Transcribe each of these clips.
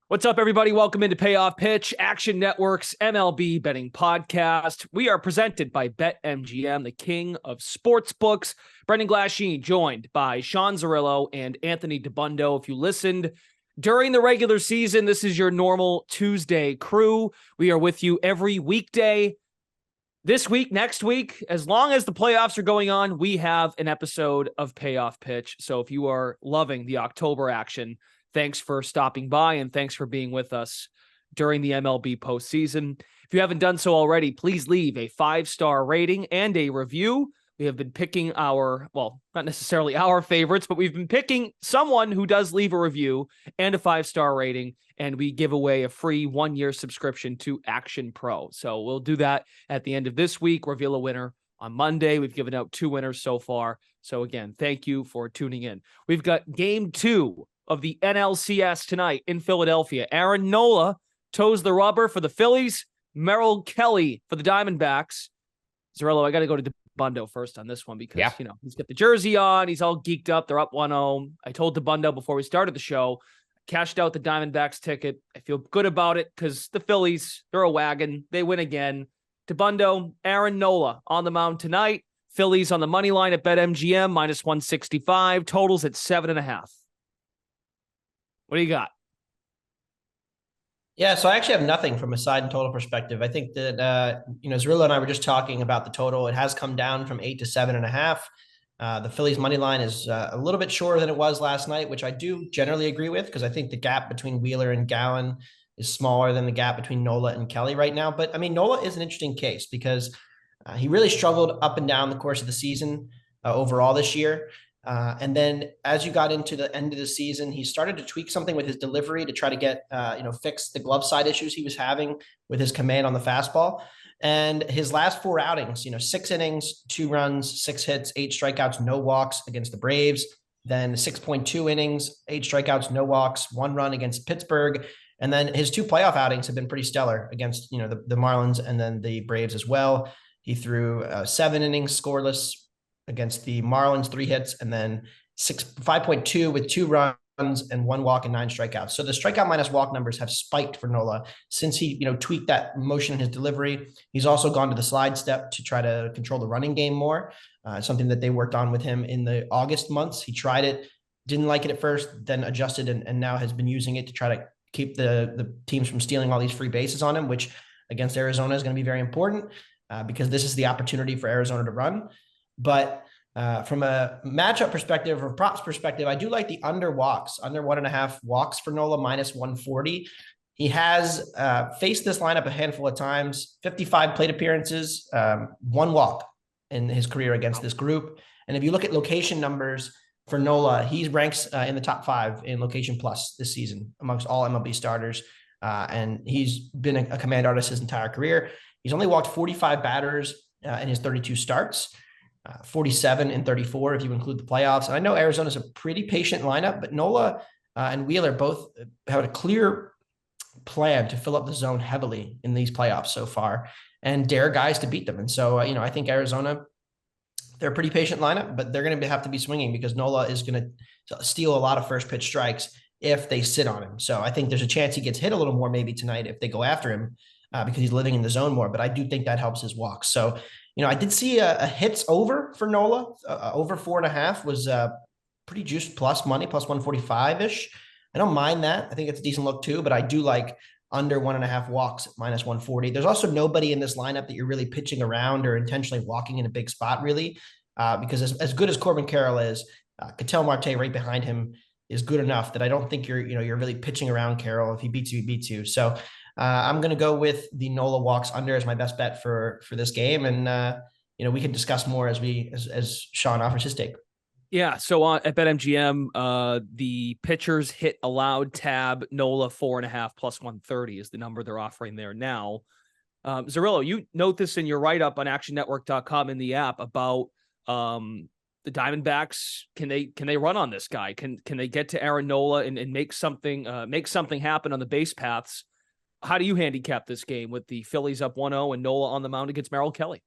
What's up, everybody? Welcome into Payoff Pitch, Action Network's MLB betting podcast. We are presented by BetMGM, the king of sports books. Brendan Glasheen, joined by Sean Zerillo and Anthony DeBundo. If you listened during the regular season, this is your normal Tuesday crew. We are with you every weekday. This week, next week, as long as the playoffs are going on, we have an episode of Payoff Pitch. So if you are loving the October action, thanks for stopping by and thanks for being with us during the MLB postseason. If you haven't done so already, please leave a 5-star rating and a review. We have been picking our, well, not necessarily our favorites, but we've been picking someone who does leave a review and a 5-star rating, and we give away a free 1-year subscription to Action Pro. So we'll do that at the end of this week, reveal a winner on Monday. We've given out 2 winners so far. So again, thank you for tuning in. We've got game 2 of the NLCS tonight in Philadelphia. Aaron Nola toes the rubber for the Phillies. Merrill Kelly for the Diamondbacks. Zerillo, I got to go to DeBundo first on this one because, he's got the jersey on. He's all geeked up. They're up 1-0. I told DeBundo before we started the show, cashed out the Diamondbacks ticket. I feel good about it because the Phillies, they're a wagon. They win again. DeBundo, Aaron Nola on the mound tonight. Phillies on the money line at BetMGM, -165. Totals at 7.5. What do you got? Yeah, so I actually have nothing from a side and total perspective. I think that, Zerillo and I were just talking about the total. It has come down from 8 to 7.5. The Phillies money line is a little bit shorter than it was last night, which I do generally agree with because I think the gap between Wheeler and Gallen is smaller than the gap between Nola and Kelly right now. But, I mean, Nola is an interesting case because he really struggled up and down the course of the season overall this year. And then as you got into the end of the season, he started to tweak something with his delivery to try to get, fix the glove side issues he was having with his command on the fastball. And his last 4 outings, 6 innings, 2 runs, 6 hits, 8 strikeouts, no walks against the Braves. Then 6.2 innings, 8 strikeouts, no walks, 1 run against Pittsburgh. And then his 2 playoff outings have been pretty stellar against, the Marlins and then the Braves as well. He threw 7 innings scoreless against the Marlins, 3 hits, and then 5.2 with 2 runs and 1 walk and 9 strikeouts. So the strikeout minus walk numbers have spiked for Nola since he, tweaked that motion in his delivery. He's also gone to the slide step to try to control the running game more, something that they worked on with him in the August months. He tried it, didn't like it at first, then adjusted and now has been using it to try to keep the teams from stealing all these free bases on him, which against Arizona is going to be very important because this is the opportunity for Arizona to run. But from a matchup perspective or props perspective, I do like the under 1.5 walks for Nola, -140. He has faced this lineup a handful of times, 55 plate appearances, 1 walk in his career against this group. And if you look at location numbers for Nola, he ranks in the top 5 in location plus this season amongst all MLB starters. And he's been a command artist his entire career. He's only walked 45 batters in his 32 starts. 47 and 34 if you include the playoffs. And I know Arizona's a pretty patient lineup, but Nola and Wheeler both have a clear plan to fill up the zone heavily in these playoffs so far and dare guys to beat them. And so, I think Arizona, they're a pretty patient lineup, but they're going to have to be swinging because Nola is going to steal a lot of first pitch strikes if they sit on him. So I think there's a chance he gets hit a little more maybe tonight if they go after him because he's living in the zone more, but I do think that helps his walks. So, I did see a hits over for Nola, over 4.5 was pretty juiced plus money, +145-ish. I don't mind that. I think it's a decent look too, but I do like under 1.5 walks at -140. There's also nobody in this lineup that you're really pitching around or intentionally walking in a big spot really, because as good as Corbin Carroll is, Ketel Marte right behind him is good enough that I don't think you're really pitching around Carroll. If he beats you, he beats you. So I'm going to go with the Nola walks under as my best bet for this game. And, we can discuss more as Sean offers his take. Yeah. So at BetMGM, the pitchers hit allowed tab Nola 4.5 +130 is the number they're offering there now. Zerillo, you note this in your write-up on actionnetwork.com in the app about the Diamondbacks. Can they run on this guy? Can they get to Aaron Nola and make something happen on the base paths? How do you handicap this game with the Phillies up 1-0 and Nola on the mound against Merrill Kelly?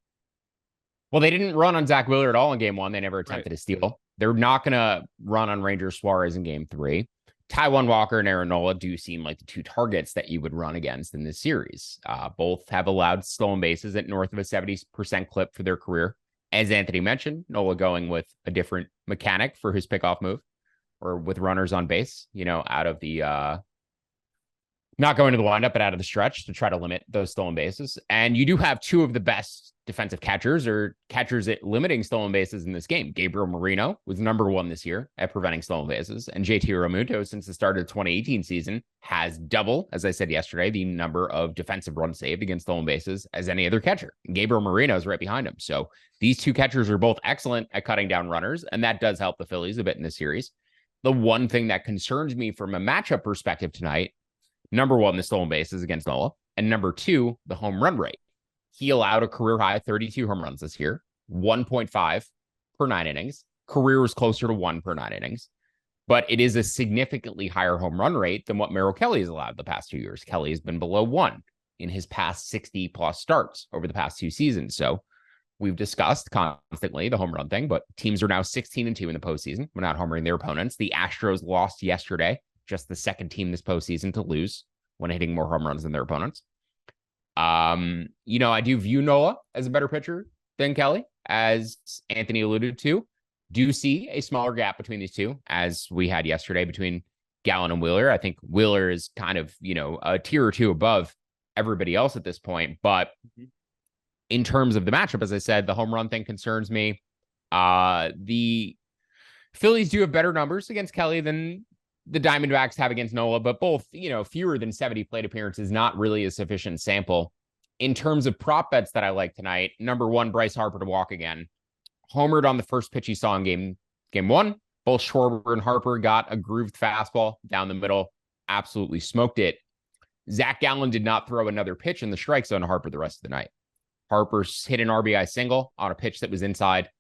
Well, they didn't run on Zach Wheeler at all in game 1. They never attempted a steal. They're not going to run on Ranger Suarez in game 3. Taijuan Walker and Aaron Nola do seem like the two targets that you would run against in this series. Both have allowed stolen bases at north of a 70% clip for their career. As Anthony mentioned, Nola going with a different mechanic for his pickoff move, or with runners on base, out of the not going to the windup, but out of the stretch to try to limit those stolen bases. And you do have two of the best defensive catchers or catchers at limiting stolen bases in this game. Gabriel Moreno was number one this year at preventing stolen bases. And JT Realmuto, since the start of the 2018 season, has double, as I said yesterday, the number of defensive runs saved against stolen bases as any other catcher. And Gabriel Moreno is right behind him. So these two catchers are both excellent at cutting down runners, and that does help the Phillies a bit in this series. The one thing that concerns me from a matchup perspective tonight, number one, the stolen bases against Nola, and number two, the home run rate. He allowed a career high 32 home runs this year, 1.5 per 9 innings. Career was closer to 1 per 9 innings, but it is a significantly higher home run rate than what Merrill Kelly has allowed the past 2 years. Kelly has been below 1 in his past 60 plus starts over the past 2 seasons. So we've discussed constantly the home run thing, but teams are now 16-2 in the postseason. We're not homering their opponents. The Astros lost yesterday, just the second team this postseason to lose when hitting more home runs than their opponents. I do view Nola as a better pitcher than Kelly, as Anthony alluded to. Do see a smaller gap between these two, as we had yesterday between Gallen and Wheeler. I think Wheeler is kind of, a tier or two above everybody else at this point. But in terms of the matchup, as I said, the home run thing concerns me. The Phillies do have better numbers against Kelly than the Diamondbacks have against Nola, but both, fewer than 70 plate appearances, not really a sufficient sample. In terms of prop bets that I like tonight, number one, Bryce Harper to walk again. Homered on the first pitch he saw in game one. Both Schwarber and Harper got a grooved fastball down the middle, absolutely smoked it. Zach Gallen did not throw another pitch in the strike zone to Harper the rest of the night. Harper hit an RBI single on a pitch that was inside.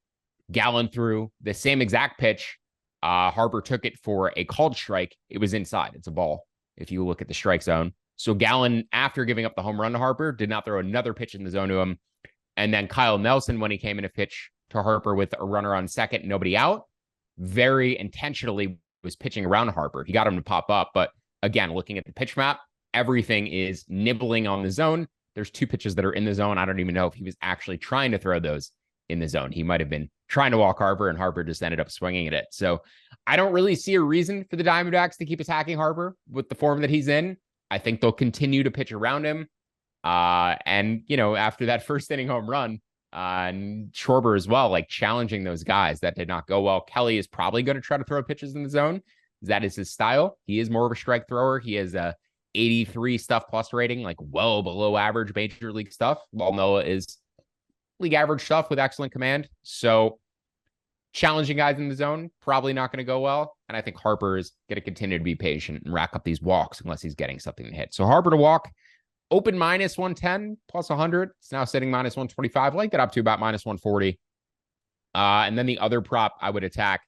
Gallen threw the same exact pitch. Harper took it for a called strike. It was inside. It's a ball if you look at the strike zone. So Gallen, after giving up the home run to Harper, did not throw another pitch in the zone to him. And then Kyle Nelson, when he came in to pitch to Harper with a runner on second, nobody out, very intentionally was pitching around Harper. He got him to pop up. But again, looking at the pitch map, everything is nibbling on the zone. There's 2 pitches that are in the zone. I don't even know if he was actually trying to throw those in the zone. He might have been trying to walk Harper, and Harper just ended up swinging at it. So I don't really see a reason for the Diamondbacks to keep attacking Harper with the form that he's in. I think they'll continue to pitch around him. After that first inning home run, and Schwarber as well, like challenging those guys, that did not go well. Kelly is probably going to try to throw pitches in the zone. That is his style. He is more of a strike thrower. He has a 83 stuff plus rating, like well below average major league stuff, while Noah is league average stuff with excellent command. So challenging guys in the zone, probably not going to go well. And I think Harper is going to continue to be patient and rack up these walks unless he's getting something to hit. So Harper to walk, open minus 110 plus 100. It's now sitting minus 125. I like that up to about minus 140. And then the other prop I would attack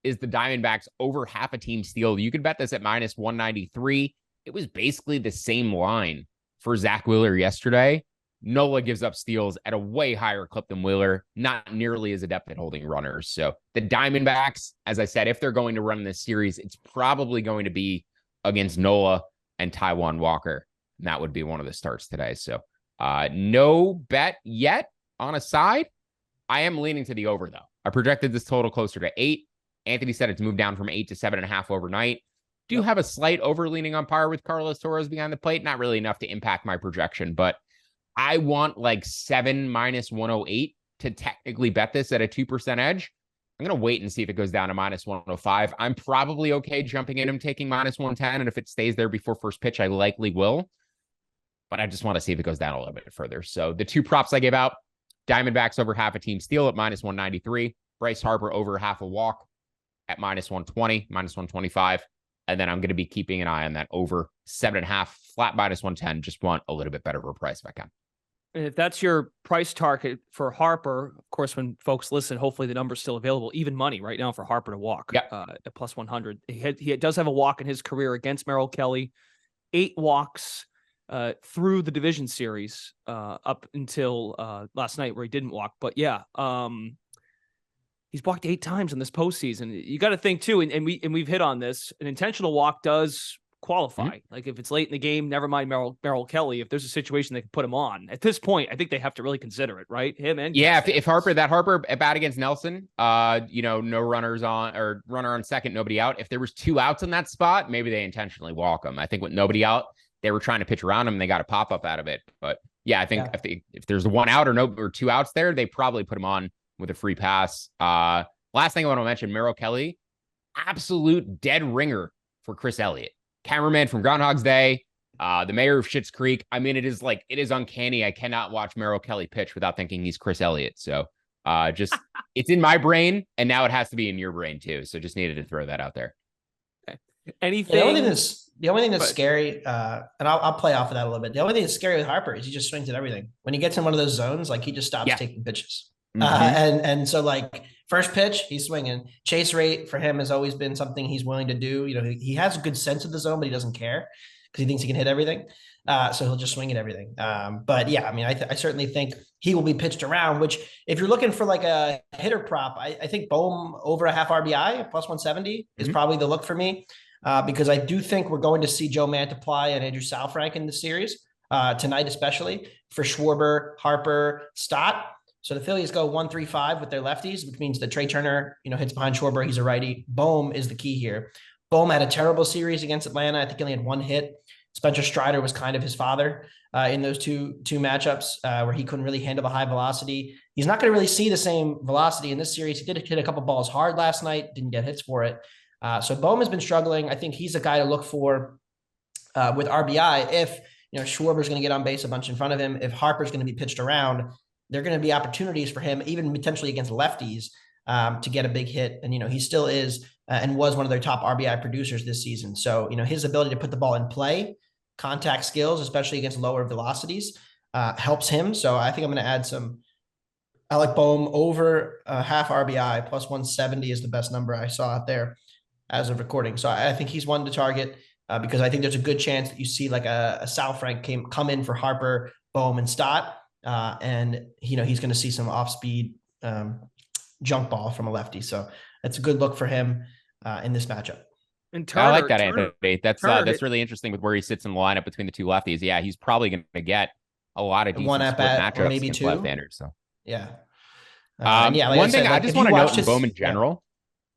is the Diamondbacks over half a team steal. You could bet this at minus 193. It was basically the same line for Zach Wheeler yesterday. Nola gives up steals at a way higher clip than Wheeler, not nearly as adept at holding runners. So the Diamondbacks, as I said, if they're going to run this series, it's probably going to be against Nola and Taijuan Walker. And that would be one of the starts today. So no bet yet on a side. I am leaning to the over, though. I projected this total closer to 8. Anthony said it's moved down from 8 to 7.5 overnight. Do have a slight overleaning on par with Carlos Torres behind the plate. Not really enough to impact my projection, but I want like 7 minus 108 to technically bet this at a 2% edge. I'm going to wait and see if it goes down to minus 105. I'm probably okay jumping in and taking minus 110. And if it stays there before first pitch, I likely will. But I just want to see if it goes down a little bit further. So the 2 props I gave out, Diamondbacks over half a team steal at minus 193. Bryce Harper over half a walk at minus 120, minus 125. And then I'm going to be keeping an eye on that over 7.5, flat minus 110. Just want a little bit better of a price if I can. And if that's your price target for Harper, of course, when folks listen, hopefully the number's still available. Even money right now for Harper to walk at plus 100. He does have a walk in his career against Merrill Kelly. 8 walks through the division series up until last night where he didn't walk. But yeah, He's walked 8 times in this postseason. You got to think too, and we've hit on this. An intentional walk does qualify. Mm-hmm. Like if it's late in the game, never mind Merrill Kelly. If there's a situation they can put him on at this point, I think they have to really consider it, right? Him and if Harper at bat against Nelson, no runners on or runner on second, nobody out. If there was 2 outs in that spot, maybe they intentionally walk him. I think with nobody out, they were trying to pitch around him and they got a pop up out of it. But yeah, I think if there's 1 out or 2 outs there, they probably put him on with a free pass. Last thing I want to mention, Merrill Kelly, absolute dead ringer for Chris Elliott. Cameraman from Groundhog's Day, the mayor of Schitt's Creek. I mean, it is uncanny. I cannot watch Merrill Kelly pitch without thinking he's Chris Elliott. So it's in my brain, and now it has to be in your brain too. So just needed to throw that out there. Okay. Anything? The only thing that's scary, and I'll play off of that a little bit. The only thing that's scary with Harper is he just swings at everything. When he gets in one of those zones, like he just stops taking pitches. And so like first pitch, he's swinging. Chase rate for him has always been something he's willing to do. He has a good sense of the zone, but he doesn't care because he thinks he can hit everything. So he'll just swing at everything. But yeah, I mean, I certainly think he will be pitched around, which if you're looking for like a hitter prop, I think Bohm over a half RBI plus 170 is probably the look for me. Because I do think we're going to see Joe Mantiply and Andrew Saalfrank in the series tonight, especially for Schwarber, Harper, Stott. So the Phillies go 1-3-5 with their lefties, which means that Trey Turner, hits behind Schwarber. He's a righty. Bohm is the key here. Bohm had a terrible series against Atlanta. I think he only had 1 hit. Spencer Strider was kind of his father in those two matchups where he couldn't really handle the high velocity. He's not going to really see the same velocity in this series. He did hit a couple balls hard last night, didn't get hits for it. So Bohm has been struggling. I think he's a guy to look for with RBI. If Schwarber's going to get on base a bunch in front of him, if Harper's going to be pitched around, there are going to be opportunities for him, even potentially against lefties, to get a big hit. And he still is and was one of their top RBI producers this season. So his ability to put the ball in play, contact skills, especially against lower velocities, helps him. So I think I'm going to add some. I like Bohm over half RBI plus 170 is the best number I saw out there as of recording. So I think he's one to target because I think there's a good chance that you see like a Saalfrank come in for Harper, Bohm, and Stott. And he's going to see some off-speed junk ball from a lefty. So that's a good look for him in this matchup. And Turner, I like that, Anthony. That's really interesting with where he sits in the lineup between the 2 lefties. Yeah, he's probably going to get a lot of decent one at bat, or maybe 2 left-handers. So yeah. One thing I just want to note in Bohm in general.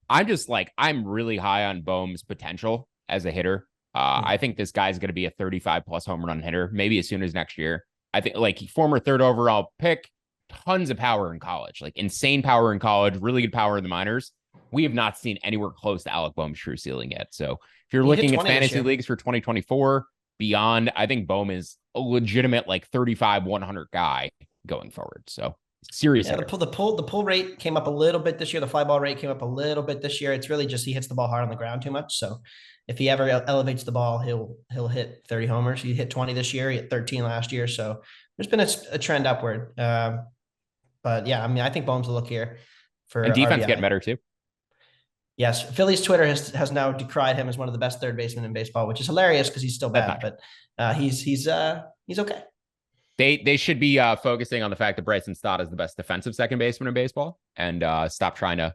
I'm really high on Bohm's potential as a hitter. I think this guy's going to be a 35 plus home run hitter, maybe as soon as next year. I think former 3rd overall pick, tons of power in college, like insane power in college, really good power in the minors. We have not seen anywhere close to Alec Bohm's true ceiling yet. So if you're looking at fantasy leagues for 2024 beyond, I think Bohm is a legitimate 35, 100 guy going forward. So serious. Yeah, the pull rate came up a little bit this year. The fly ball rate came up a little bit this year. It's really just he hits the ball hard on the ground too much. So if he ever elevates the ball, he'll hit 30 homers. He hit 20 this year. He hit 13 last year. So there's been a trend upward. But yeah, I mean, I think Bohm's a look here for and defense RBI. Getting better too. Yes, Phillies Twitter has now decried him as one of the best third basemen in baseball, which is hilarious because he's still bad, but he's okay. They should be focusing on the fact that Bryce Stott is the best defensive second baseman in baseball and stop trying to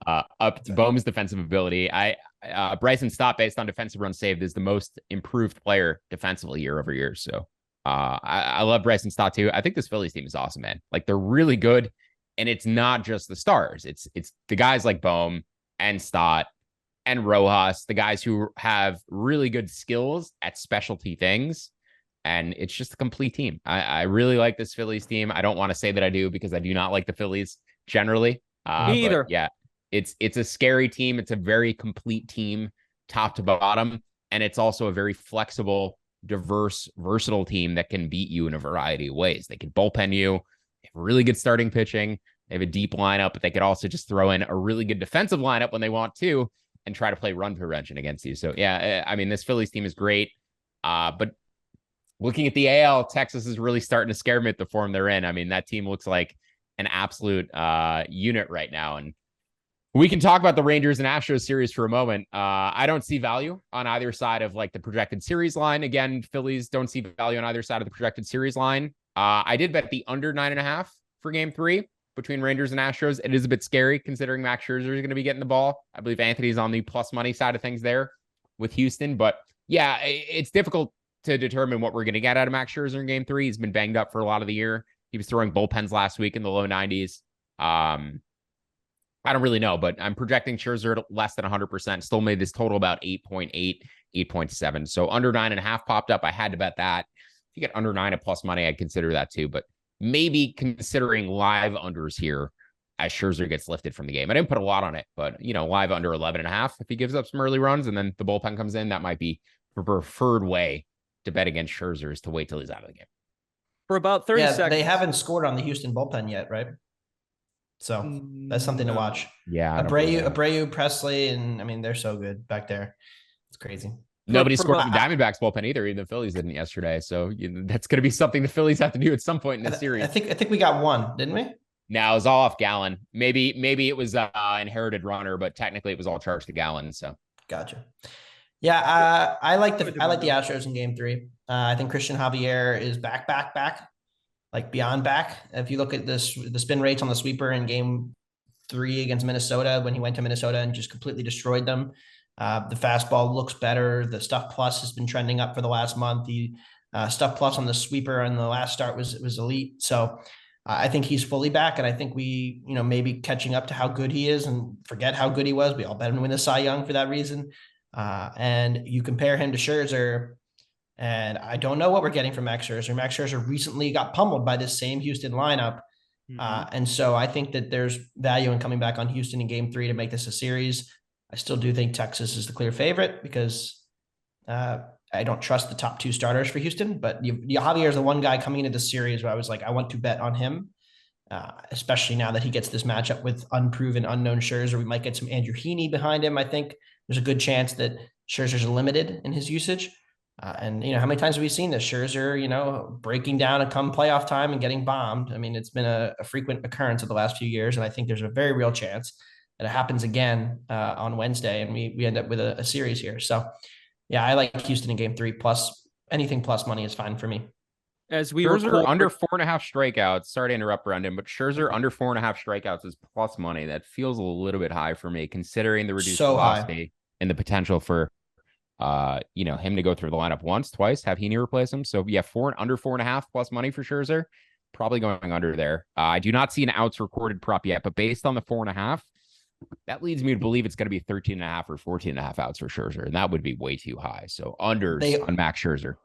up Bohm's defensive ability. Bryce Stott, based on defensive runs saved, is the most improved player defensively year over year. So I love Bryce Stott too. I think this Phillies team is awesome, man. Like they're really good, and it's not just the stars. It's the guys like Bohm and Stott and Rojas, the guys who have really good skills at specialty things. And it's just a complete team. I really like this Phillies team. I don't want to say that I do because I do not like the Phillies generally. Me either. Yeah, it's a scary team. It's a very complete team, top to bottom. And it's also a very flexible, diverse, versatile team that can beat you in a variety of ways. They can bullpen you. They have really good starting pitching. They have a deep lineup, but they could also just throw in a really good defensive lineup when they want to and try to play run prevention against you. So yeah, I mean, this Phillies team is great. But looking at the AL, Texas is really starting to scare me at the form they're in. I mean, that team looks like an absolute unit right now. And we can talk about the Rangers and Astros series for a moment. I don't see value on either side of like the projected series line. Again, Phillies don't see value on either side of the projected series line. I did bet the under 9.5 for game 3. between Rangers and Astros. It is a bit scary considering Max Scherzer is going to be getting the ball. I believe Anthony's on the plus money side of things there with Houston. But yeah, it's difficult to determine what we're going to get out of Max Scherzer in game 3. He's been banged up for a lot of the year. He was throwing bullpens last week in the low 90s. I don't really know, but I'm projecting Scherzer at less than 100%. Still made this total about 8.8, 8.7. So under 9.5 popped up. I had to bet that. If you get under 9 at plus money, I'd consider that too. But maybe considering live unders here as Scherzer gets lifted from the game. I didn't put a lot on it, but live under 11.5. If he gives up some early runs and then the bullpen comes in, that might be the preferred way to bet against Scherzer is to wait till he's out of the game. For about 30 seconds. They haven't scored on the Houston bullpen yet, right? So that's something to watch. Yeah. Abreu, Presley, and I mean, they're so good back there. It's crazy. Nobody scored on the Diamondbacks bullpen either. Even the Phillies didn't yesterday. So that's going to be something the Phillies have to do at some point in the series. I think we got one, didn't we? No, it was all off Gallen. Maybe it was inherited runner, but technically it was all charged to Gallen. So gotcha. Yeah, I like the Astros in game 3. I think Christian Javier is back, like beyond back. If you look at the spin rates on the sweeper in game 3 against Minnesota, when he went to Minnesota and just completely destroyed them, the fastball looks better. The stuff plus has been trending up for the last month. The stuff plus on the sweeper in the last start was elite. So I think he's fully back, and I think we, maybe catching up to how good he is and forget how good he was. We all bet him to win the Cy Young for that reason. And you compare him to Scherzer, and I don't know what we're getting from Max Scherzer. Max Scherzer recently got pummeled by this same Houston lineup. And so I think that there's value in coming back on Houston in game 3 to make this a series. I still do think Texas is the clear favorite because I don't trust the top 2 starters for Houston, but Javier is the one guy coming into the series where I was like, I want to bet on him, especially now that he gets this matchup with unproven, unknown Scherzer. We might get some Andrew Heaney behind him. I think there's a good chance that Scherzer's limited in his usage. And how many times have we seen this? Scherzer, breaking down and come playoff time and getting bombed. I mean, it's been a frequent occurrence of the last few years. And I think there's a very real chance that it happens again on Wednesday. And we end up with a series here. So yeah, I like Houston in game 3 plus anything plus money is fine for me. As we Scherzer under 4.5 strikeouts. Sorry to interrupt, Brendan, but Scherzer under 4.5 strikeouts is plus money. That feels a little bit high for me, considering the reduced velocity and the potential for him to go through the lineup once, twice, have Heaney replace him. So yeah, under 4.5 plus money for Scherzer, probably going under there. I do not see an outs recorded prop yet, but based on the 4.5, that leads me to believe it's going to be 13.5 or 14.5 outs for Scherzer, and that would be way too high. So unders on Max Scherzer.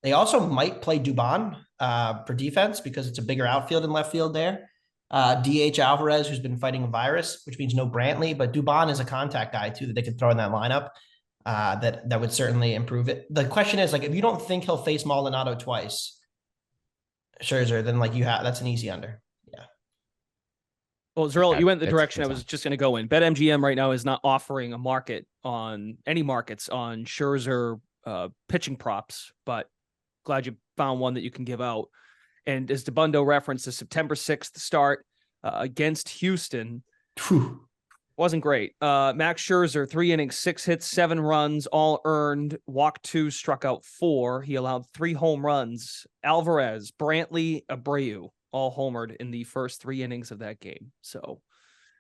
They also might play Dubon for defense because it's a bigger outfield and left field there. DH Alvarez, who's been fighting a virus, which means no Brantley, but Dubon is a contact guy too that they could throw in that lineup. That would certainly improve it. The question is, if you don't think he'll face Maldonado twice, Scherzer, then that's an easy under. Yeah. Well, Zerl, you went the direction I was just going to go in. BetMGM right now is not offering any markets on Scherzer pitching props, but glad you found one that you can give out. And as DeBundo referenced, the September 6th start against Houston. Whew. Wasn't great. Max Scherzer, 3 innings, 6 hits, 7 runs, all earned. Walked 2, struck out 4. He allowed 3 home runs. Alvarez, Brantley, Abreu, all homered in the first 3 innings of that game. So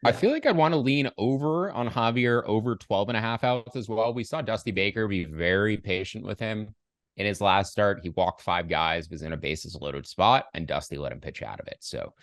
I feel like I'd want to lean over on Javier over 12.5 outs as well. We saw Dusty Baker be very patient with him in his last start. He walked 5 guys, was in a bases loaded spot, and Dusty let him pitch out of it. So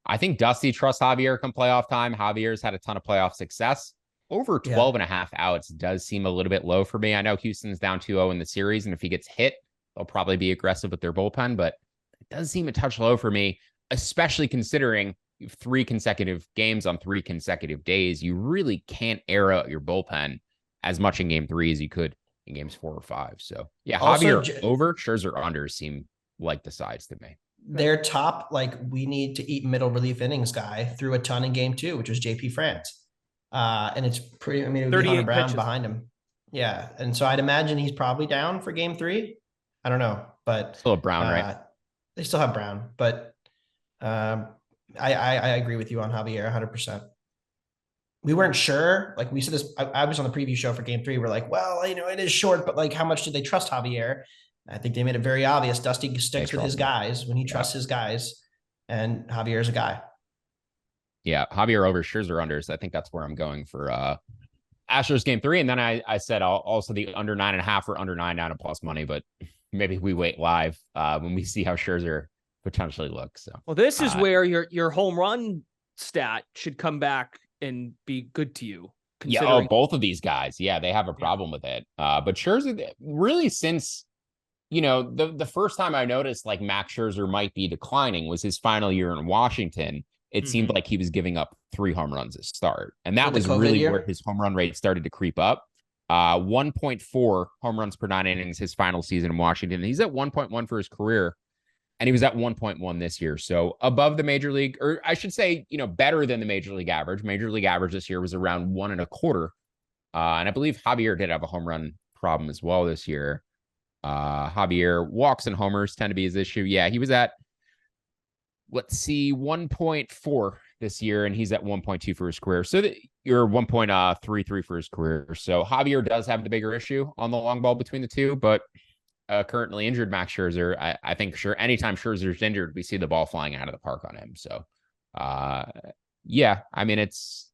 I think Dusty trusts Javier come playoff time. Javier's had a ton of playoff success. Over 12.5 outs does seem a little bit low for me. I know Houston's down 2-0 in the series, and if he gets hit, they'll probably be aggressive with their bullpen, but it does seem a touch low for me, especially considering 3 consecutive games on 3 consecutive days. You really can't air out your bullpen as much in game 3 as you could in games 4 or 5. So yeah, also, Javier over, Scherzer under seem like the sides to me. Their top, we need to eat middle relief innings guy threw a ton in game 2, which was JP France. And it's pretty, it would be Hunter Brown pitches behind him. Yeah. And so I'd imagine he's probably down for game 3. I don't know, but still have Brown, right? They still have Brown, but I agree with you on Javier 100%. We weren't sure. We said this, I was on the preview show for game 3. We're like, well, it is short, but how much do they trust Javier? I think they made it very obvious. Dusty sticks with his guys when he trusts his guys, and Javier's a guy. Yeah, Javier over, Scherzer under. So I think that's where I'm going for Astros game 3. And then I said also the under 9.5 or under 9 down to plus money, but maybe we wait live when we see how Scherzer potentially looks. So well, this is where your home run stat should come back and be good to you. Yeah, both of these guys. Yeah, they have a problem with it. But Scherzer, really, since the first time I noticed like Max Scherzer might be declining was his final year in Washington. It seemed like he was giving up 3 home runs at start. And that was really where his home run rate started to creep up. 1.4 home runs per 9 innings his final season in Washington. He's at 1.1 for his career. And he was at 1.1 this year. So above the major league, or I should say, better than the major league average. Major league average this year was around 1.25. And I believe Javier did have a home run problem as well this year. Javier, walks and homers tend to be his issue. Yeah, he was at, 1.4 this year, and he's at 1.2 for his career. So you're 1.33 for his career. So Javier does have the bigger issue on the long ball between the two, but currently injured Max Scherzer, I think anytime Scherzer's injured, we see the ball flying out of the park on him. So, yeah, I mean, it's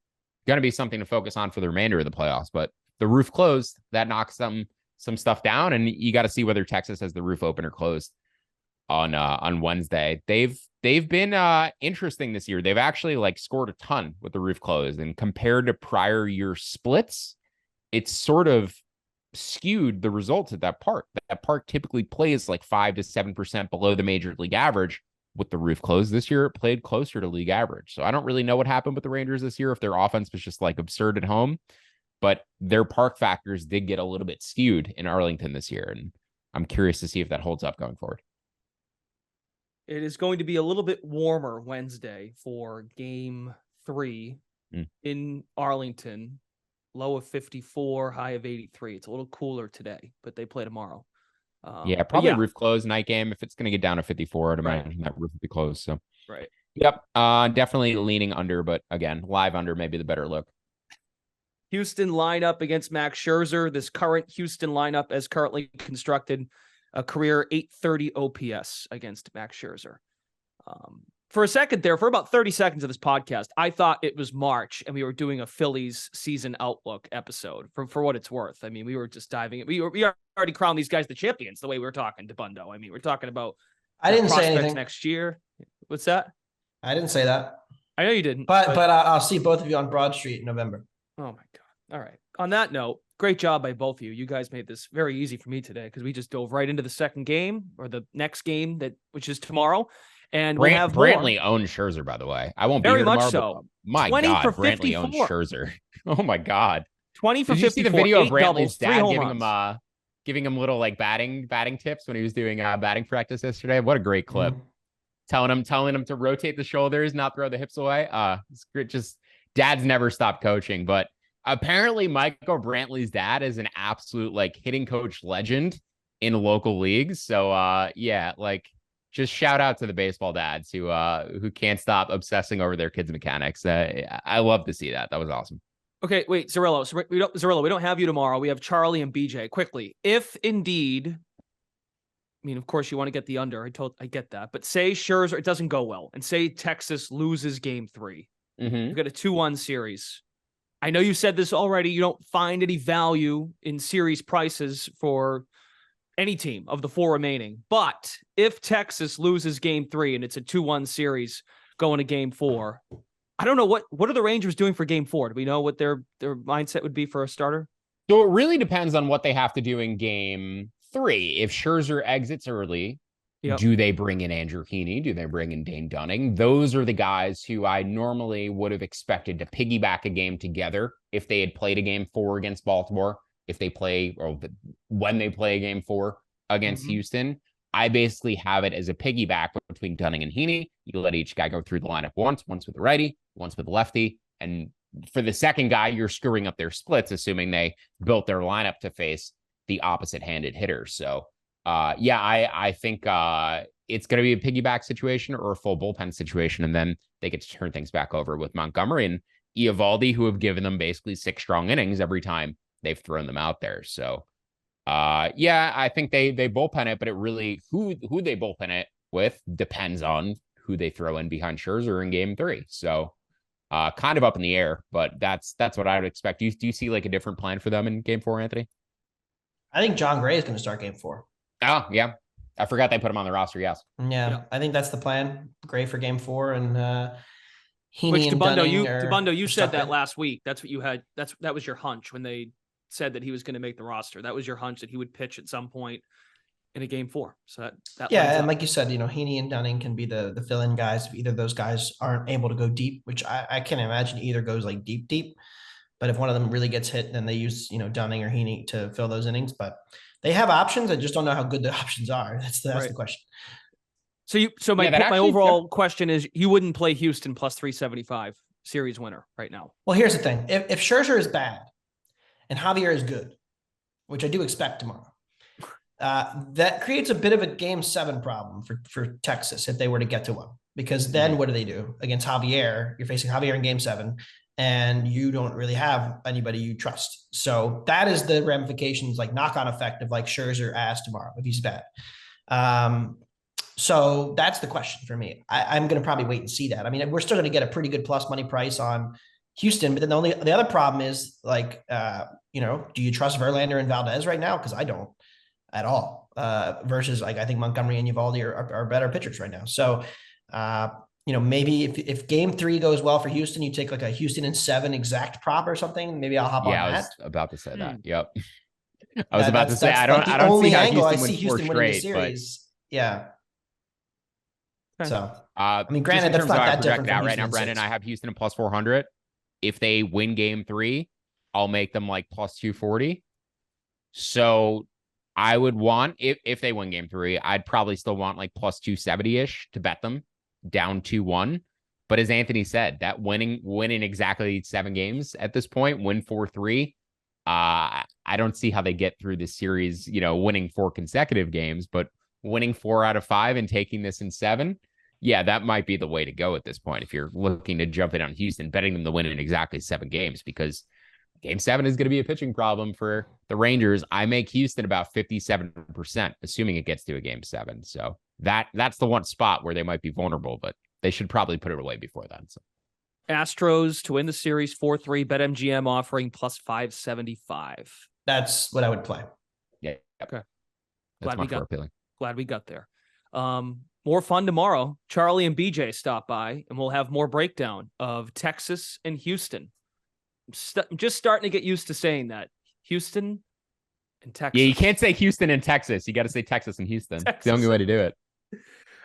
going to be something to focus on for the remainder of the playoffs, but the roof closed, that knocks some stuff down, and you got to see whether Texas has the roof open or closed on Wednesday. They've been interesting this year. They've actually scored a ton with the roof closed, and compared to prior year splits, it's sort of skewed the results at that park. That park typically plays 5 to 7% below the major league average. With the roof closed this year, it played closer to league average. So I don't really know what happened with the Rangers this year, if their offense was just absurd at home, but their park factors did get a little bit skewed in Arlington this year. And I'm curious to see if that holds up going forward. It is going to be a little bit warmer Wednesday for game 3 in Arlington. Low of 54, high of 83. It's a little cooler today, but they play tomorrow. Yeah, probably roof closed night game. If it's going to get down to 54, I'd imagine that roof would be closed. So, right. Yep. Definitely leaning under, but again, live under may be the better look. Houston lineup against Max Scherzer. This current Houston lineup, as currently constructed, a career 830 OPS against Max Scherzer. For a second there, for about 30 seconds of this podcast, I thought it was March and we were doing a Phillies season outlook episode for what it's worth. I mean, we were just diving. We already crowned these guys the champions the way we were talking to Bundo. I mean, we're talking about I didn't say anything next year. What's that? I didn't say that. I know you didn't. But I'll see both of you on Broad Street in November. Oh, my God. All right. On that note, great job by both of you. You guys made this very easy for me today because we just dove right into the second game or the next game, which is tomorrow. And we'll have Brantley owns Scherzer, by the way. I won't be very here tomorrow, much so. My God, Brantley owns Scherzer. Oh my God. 20 for 54. Did you see the video of Brantley's doubles, dad giving him little batting tips when he was doing batting practice yesterday? What a great clip. Telling him to rotate the shoulders, not throw the hips away. It's great. Just dad's never stopped coaching, but apparently Michael Brantley's dad is an absolute hitting coach legend in local leagues. So just shout out to the baseball dads who can't stop obsessing over their kids' mechanics. I love to see that. That was awesome. Okay, wait, Zerillo. So we don't have you tomorrow. We have Charlie and BJ. Quickly, if indeed, I mean, of course, you want to get the under. I get that. But say Scherzer, it doesn't go well, and say Texas loses game 3. You've got a 2-1 series. I know you said this already. You don't find any value in series prices for any team of the 4 remaining. But if Texas loses game 3 and it's a 2-1 series going to game 4, I don't know what are the Rangers doing for game 4? Do we know what their mindset would be for a starter? So it really depends on what they have to do in game 3. If Scherzer exits early, do they bring in Andrew Heaney? Do they bring in Dane Dunning? Those are the guys who I normally would have expected to piggyback a game together if they had played a game 4 against Baltimore. If they play or when they play a game 4 against Houston, I basically have it as a piggyback between Dunning and Heaney. You let each guy go through the lineup once with the righty, once with the lefty. And for the second guy, you're screwing up their splits, assuming they built their lineup to face the opposite-handed hitter. So, I think it's going to be a piggyback situation or a full bullpen situation, and then they get to turn things back over with Montgomery and Eovaldi, who have given them basically 6 strong innings every time they've thrown them out there. So, I think they bullpen it, but it really who they bullpen it with depends on who they throw in behind Scherzer in game 3. So, kind of up in the air, but that's what I would expect. Do you see like a different plan for them in game 4, Anthony? I think John Gray is going to start game 4. Oh, yeah. I forgot they put him on the roster. Yes. Yeah. I think that's the plan. Gray for game 4 and Heaney Which and Dubundo, you said that in. last week. That's what you had. That was your hunch when they said that he was going to make the roster. That was your hunch that he would pitch at some point in a game 4. So that yeah, and like you said, Heaney and Dunning can be the fill-in guys if either of those guys aren't able to go deep, which I can't imagine either goes like deep. But if one of them really gets hit, then they use Dunning or Heaney to fill those innings. But they have options. I just don't know how good the options are. That's the question. So my overall question is, you wouldn't play Houston plus 375 series winner right now. Well, here's the thing: if Scherzer is bad and Javier is good, which I do expect tomorrow. That creates a bit of a game 7 problem for Texas if they were to get to one, because then what do they do against Javier? You're facing Javier in game 7 and you don't really have anybody you trust. So that is the ramifications, like knock-on effect of like Scherzer ass tomorrow if he's bad. So that's the question for me. I'm going to probably wait and see that. I mean, we're still going to get a pretty good plus money price on Houston, but then the other problem is like, do you trust Verlander and Valdez right now? Because I don't at all. Versus like I think Montgomery and Uvalde are better pitchers right now. So maybe if game 3 goes well for Houston, you take like a Houston in 7 exact prop or something. Maybe I'll hop on that. Yeah, I was about to say that. Yep. I was about to say I don't see how Houston wins 4 straight, but yeah. Okay. So I mean, granted, that's not that different from right now, Brendan. I have Houston at plus 400. If they win game 3, I'll make them like plus 240. So I would want, if they win game 3, I'd probably still want like plus 270-ish to bet them down 2-1. But as Anthony said, that winning exactly 7 games at this point, win 4-3. I don't see how they get through this series, winning 4 consecutive games, but winning 4 out of 5 and taking this in 7. Yeah, that might be the way to go at this point. If you're looking to jump in on Houston, betting them to win in exactly 7 games, because game 7 is going to be a pitching problem for the Rangers. I make Houston about 57%, assuming it gets to a game 7. So that's the one spot where they might be vulnerable, but they should probably put it away before then. So. Astros to win the series 4-3, BetMGM offering plus 575. That's what I would play. Yeah. Okay. That's much more appealing. Glad we got there. More fun tomorrow. Charlie and BJ stop by, and we'll have more breakdown of Texas and Houston. I'm just starting to get used to saying that. Houston and Texas. Yeah, you can't say Houston and Texas. You got to say Texas and Houston. It's the only way to do it.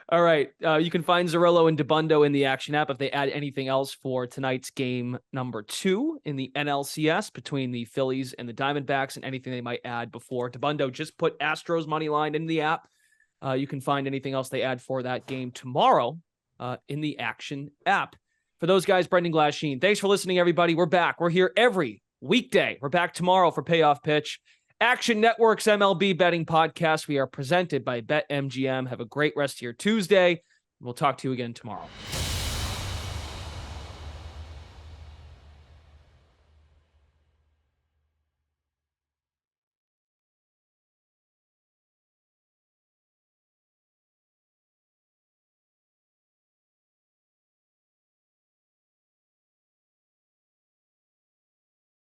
All right. You can find Zerillo and Dubundo in the Action app if they add anything else for tonight's game number 2 in the NLCS between the Phillies and the Diamondbacks, and anything they might add before. Dubundo just put Astros money line in the app. You can find anything else they add for that game tomorrow in the Action app. For those guys, Brendan Glasheen, thanks for listening, everybody. We're back. We're here every weekday. We're back tomorrow for Payoff Pitch. Action Network's MLB betting podcast. We are presented by BetMGM. Have a great rest of your Tuesday. We'll talk to you again tomorrow.